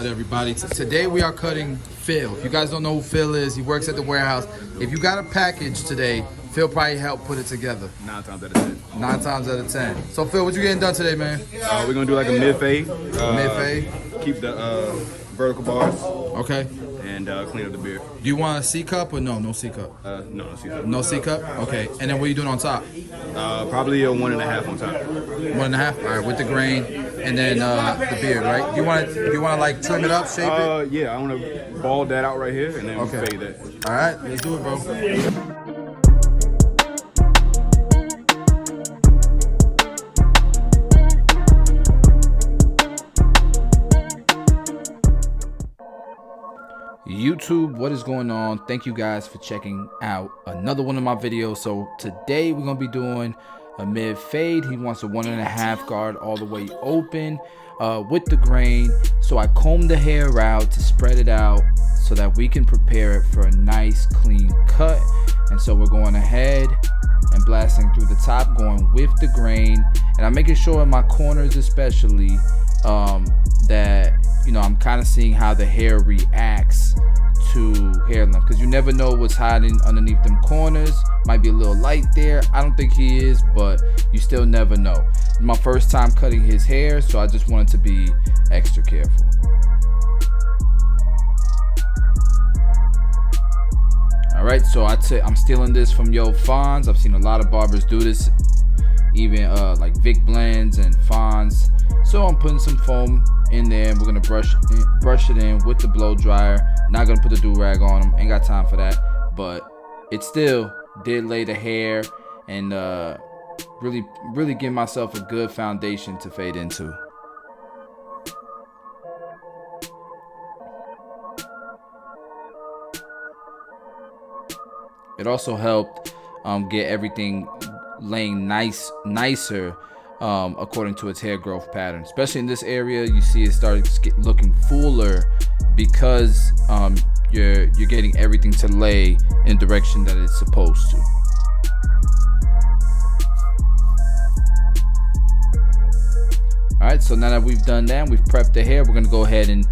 everybody? Today we are cutting Phil. If you guys don't know who Phil is, he works at the warehouse. If you got a package today, Phil probably helped put it together. 9 times out of 10. 9 times out of 10. So Phil, what you getting done today, man? We're gonna do like a mid-fade. Mid-fade? Keep the vertical bars. Okay. And clean up the beard. Do you want a C cup or no? No C cup. No C cup. No C cup? Okay. And then what are you doing on top? Probably a 1.5 on top. 1.5? All right, with the grain. And then the beard, right? Do you want to like trim it up, shape it? Yeah, I want to bald that out right here and then fade that. All right, let's do it, bro. YouTube, what is going on? Thank you guys for checking out another one of my videos. So today we're gonna be doing a mid fade. He wants a 1.5 guard all the way open with the grain. So I comb the hair out to spread it out so that we can prepare it for a nice clean cut. And so we're going ahead and blasting through the top, going with the grain, and I'm making sure in my corners especially that, you know, I'm kind of seeing how the hair reacts to hair length, because you never know what's hiding underneath them corners. Might be a little light there. I don't think he is, but you still never know. It's my first time cutting his hair, so I just wanted to be extra careful. All right, so I'm stealing this from Yo Fonz. I've seen a lot of barbers do this, even like Vic Blends and Fonz. So I'm putting some foam in there, and we're gonna brush it in with the blow dryer. Not gonna put the do-rag on them, ain't got time for that, but it still did lay the hair and really give myself a good foundation to fade into. It also helped get everything laying nicer according to its hair growth pattern. Especially in this area, you see it starts looking fuller because you're getting everything to lay in the direction that it's supposed to. All right, so now that we've done that, we've prepped the hair, we're gonna go ahead and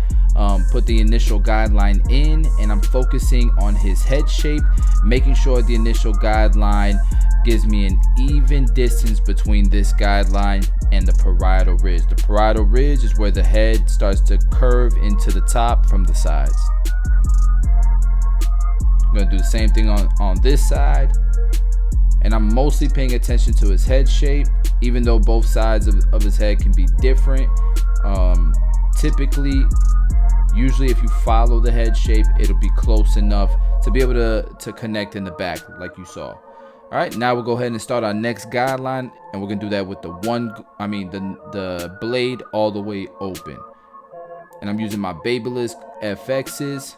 put the initial guideline in, and I'm focusing on his head shape, making sure the initial guideline gives me an even distance between this guideline and the parietal ridge. The parietal ridge is where the head starts to curve into the top from the sides. I'm gonna do the same thing on this side, and I'm mostly paying attention to his head shape, even though both sides of his head can be different. Usually if you follow the head shape, it'll be close enough to be able to connect in the back like you saw. All right, now we'll go ahead and start our next guideline, and we're gonna do that with the blade all the way open. And I'm using my Babyliss FXs.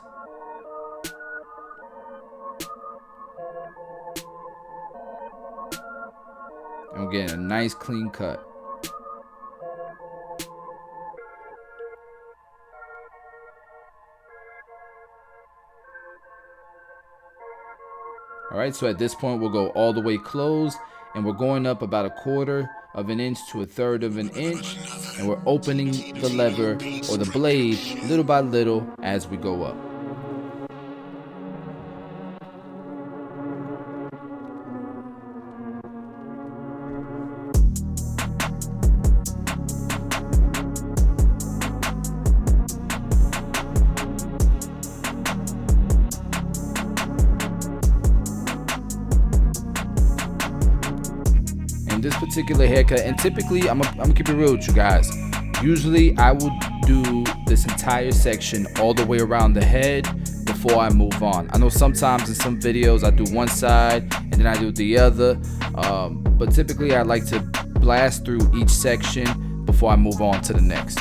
And we're getting a nice clean cut. All right, so at this point we'll go all the way closed, and we're going up about 1/4 of an inch to 1/3 of an inch, and we're opening the lever or the blade little by little as we go up. This particular haircut, and typically I'm gonna keep it real with you guys, usually I will do this entire section all the way around the head before I move on. I know sometimes in some videos I do one side and then I do the other, but typically I like to blast through each section before I move on to the next.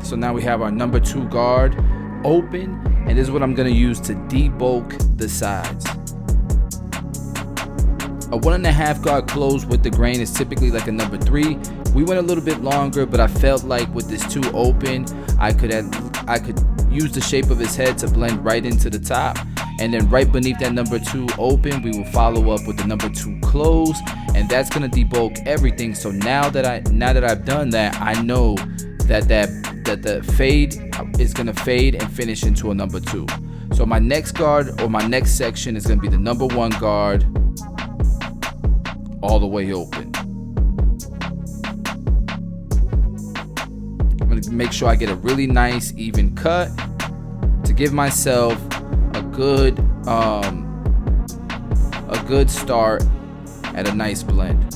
So now we have our number 2 guard open, and this is what I'm gonna use to debulk the sides. A 1.5 guard close with the grain is typically like a number 3. We went a little bit longer, but I felt like with this 2 open, I could use the shape of his head to blend right into the top. And then right beneath that number 2 open, we will follow up with the number 2 close, and that's gonna debulk everything. So now that I've done that, I know that the fade is gonna fade and finish into a number 2. So my next guard, or my next section, is gonna be the number 1 guard all the way open. I'm gonna make sure I get a really nice even cut to give myself a good start at a nice blend.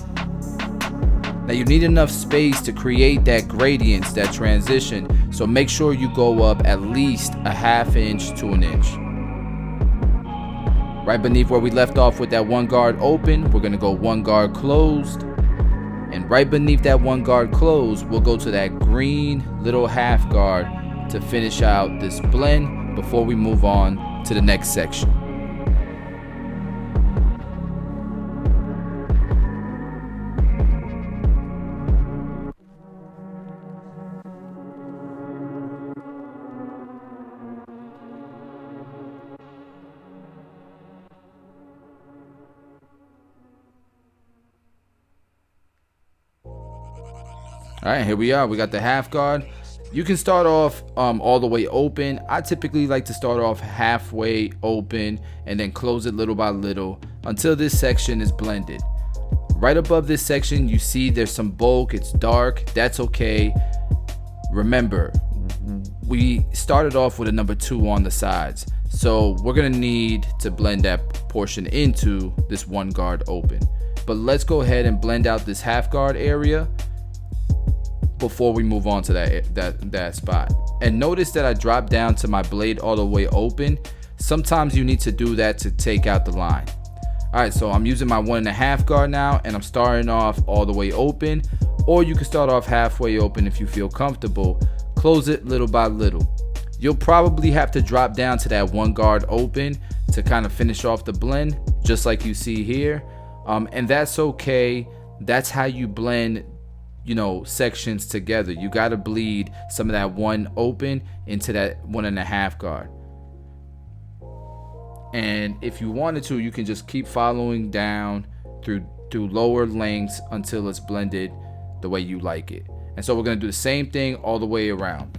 Now you need enough space to create that gradient, that transition, so make sure you go up at least a 1/2 inch to 1 inch. Right beneath where we left off with that 1 guard open, we're gonna go 1 guard closed. And right beneath that 1 guard closed, we'll go to that green little 1/2 guard to finish out this blend before we move on to the next section. All right, here we are. We got the 1/2 guard. You can start off all the way open. I typically like to start off halfway open and then close it little by little until this section is blended. Right above this section, you see there's some bulk. It's dark. That's okay. Remember, we started off with a number 2 on the sides, so we're gonna need to blend that portion into this 1 guard open. But let's go ahead and blend out this 1/2 guard area before we move on to that spot. And notice that I dropped down to my blade all the way open. Sometimes you need to do that to take out the line. All right, so I'm using my 1.5 guard now, and I'm starting off all the way open, or you can start off halfway open if you feel comfortable. Close it little by little. You'll probably have to drop down to that 1 guard open to kind of finish off the blend, just like you see here. And that's okay. That's how you blend, you know, sections together. You got to bleed some of that 1 open into that 1.5 guard. And if you wanted to, you can just keep following down through lower lengths until it's blended the way you like it. And so we're going to do the same thing all the way around.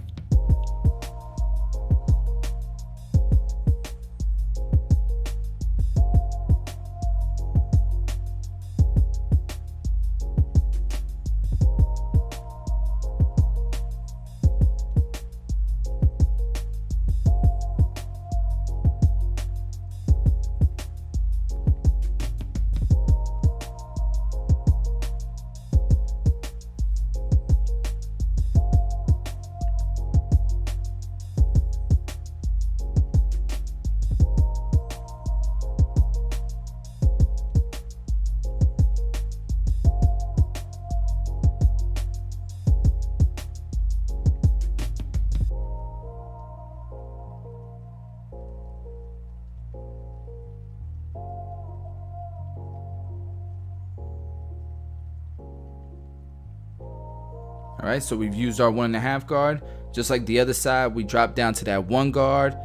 All right, so we've used our 1.5 guard. Just like the other side, we drop down to that 1 guard.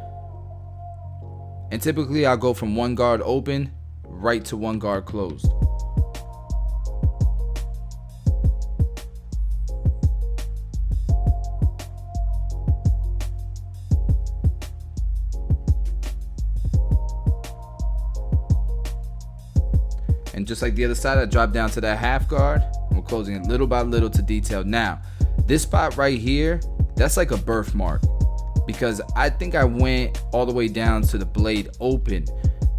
And typically I'll go from 1 guard open right to 1 guard closed. And just like the other side, I drop down to that 1/2 guard. We're closing it little by little to detail. Now, this spot right here, that's like a birthmark, because I think I went all the way down to the blade open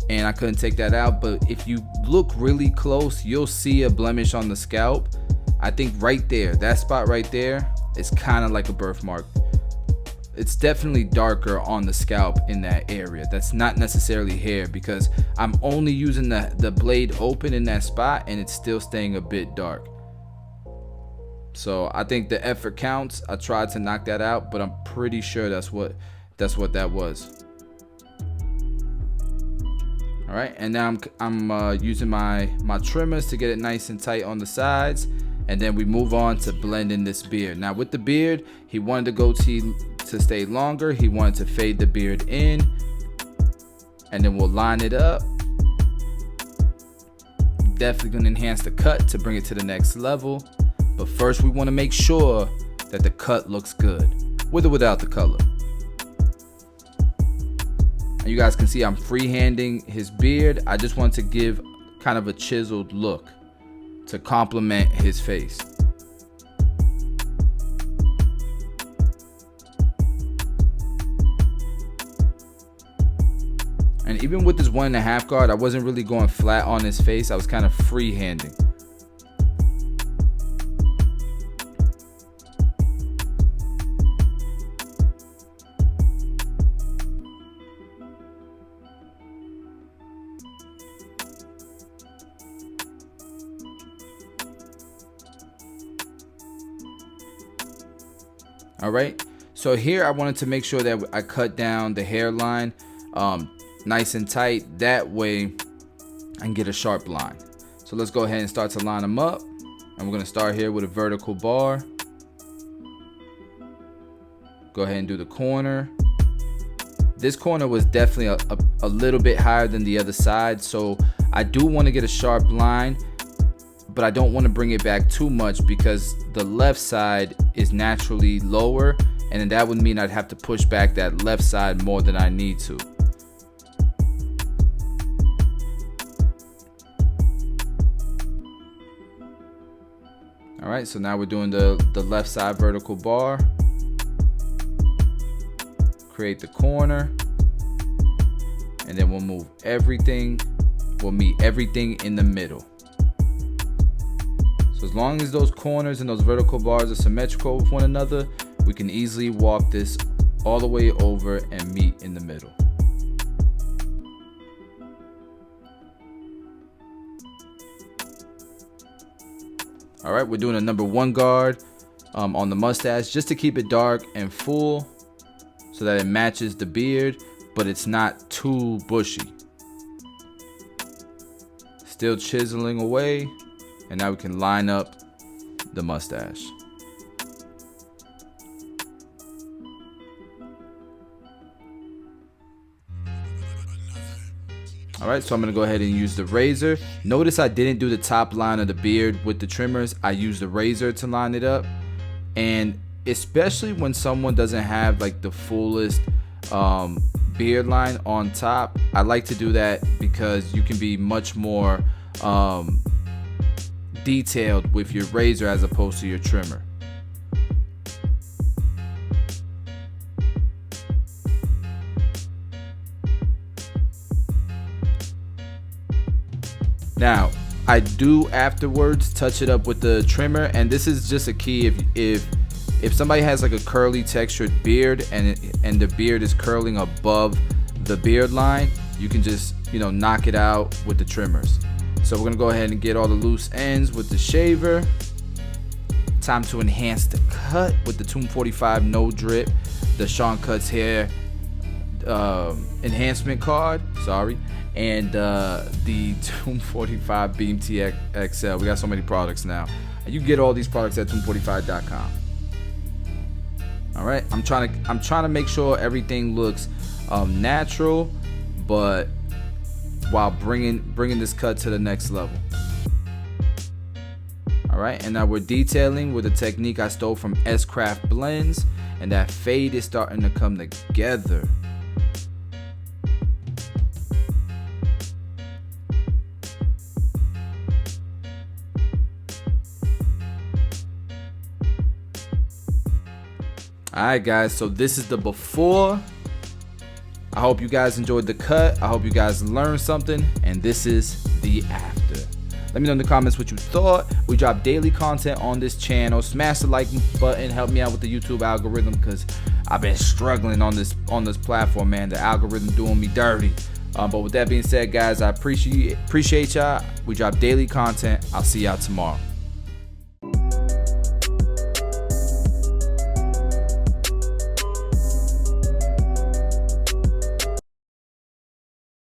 and I couldn't take that out. But if you look really close, you'll see a blemish on the scalp. I think right there, that spot right there is kind of like a birthmark. It's definitely darker on the scalp in that area. That's not necessarily hair, because I'm only using the blade open in that spot and it's still staying a bit dark. So I think the effort counts. I tried to knock that out, but I'm pretty sure that's what that was. All right, and now I'm using my trimmers to get it nice and tight on the sides, and then we move on to blending this beard. Now with the beard, he wanted the goatee to stay longer. He wanted to fade the beard in, and then we'll line it up. Definitely gonna enhance the cut to bring it to the next level, but first we want to make sure that the cut looks good, with or without the color. And you guys can see I'm freehanding his beard. I just want to give kind of a chiseled look to complement his face. And even with this 1.5 guard, I wasn't really going flat on his face. I was kind of freehanding. All right, so here I wanted to make sure that I cut down the hairline nice and tight. That way I can get a sharp line. So let's go ahead and start to line them up. And we're gonna start here with a vertical bar. Go ahead and do the corner. This corner was definitely a little bit higher than the other side, so I do want to get a sharp line, but I don't want to bring it back too much because the left side is naturally lower, and then that would mean I'd have to push back that left side more than I need to. All right, so now we're doing the left side vertical bar. Create the corner, and then we'll move everything. We'll meet everything in the middle. So as long as those corners and those vertical bars are symmetrical with one another, we can easily walk this all the way over and meet in the middle. All right, we're doing a number 1 guard on the mustache just to keep it dark and full so that it matches the beard, but it's not too bushy. Still chiseling away. And now we can line up the mustache. All right, so I'm gonna go ahead and use the razor. Notice I didn't do the top line of the beard with the trimmers. I used the razor to line it up. And especially when someone doesn't have like the fullest beard line on top, I like to do that because you can be much more detailed with your razor as opposed to your trimmer. Now I do afterwards touch it up with the trimmer, and this is just a key if somebody has like a curly textured beard and the beard is curling above the beard line, you can just knock it out with the trimmers. So we're gonna go ahead and get all the loose ends with the shaver. Time to enhance the cut with the 245 no drip, the Sean Cuts hair enhancement card, and the 245 Beam T XL. We got so many products now, and you can get all these products at 245.com. All right, I'm trying to make sure everything looks natural, but while bringing this cut to the next level. All right, and now we're detailing with a technique I stole from S-Craft Blends, and that fade is starting to come together. Alright guys, so this is the before. I hope you guys enjoyed the cut. I hope you guys learned something, and this is the after. Let me know in the comments what you thought. We drop daily content on this channel. Smash the like button, help me out with the YouTube algorithm, because I've been struggling on this platform, man. The algorithm doing me dirty. But with that being said, guys, I appreciate y'all. We drop daily content. I'll see y'all tomorrow.